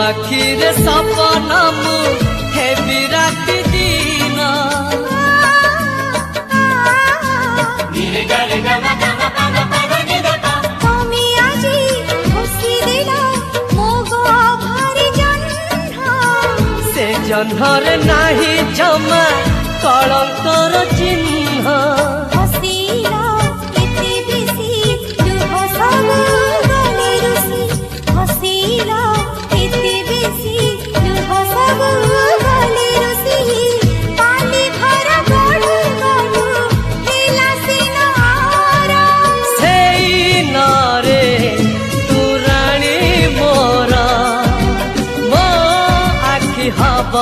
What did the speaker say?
आखिरे सपना मु हेबी राति दिन से जन्हर नाही जमा कलंकर चिन्ह हब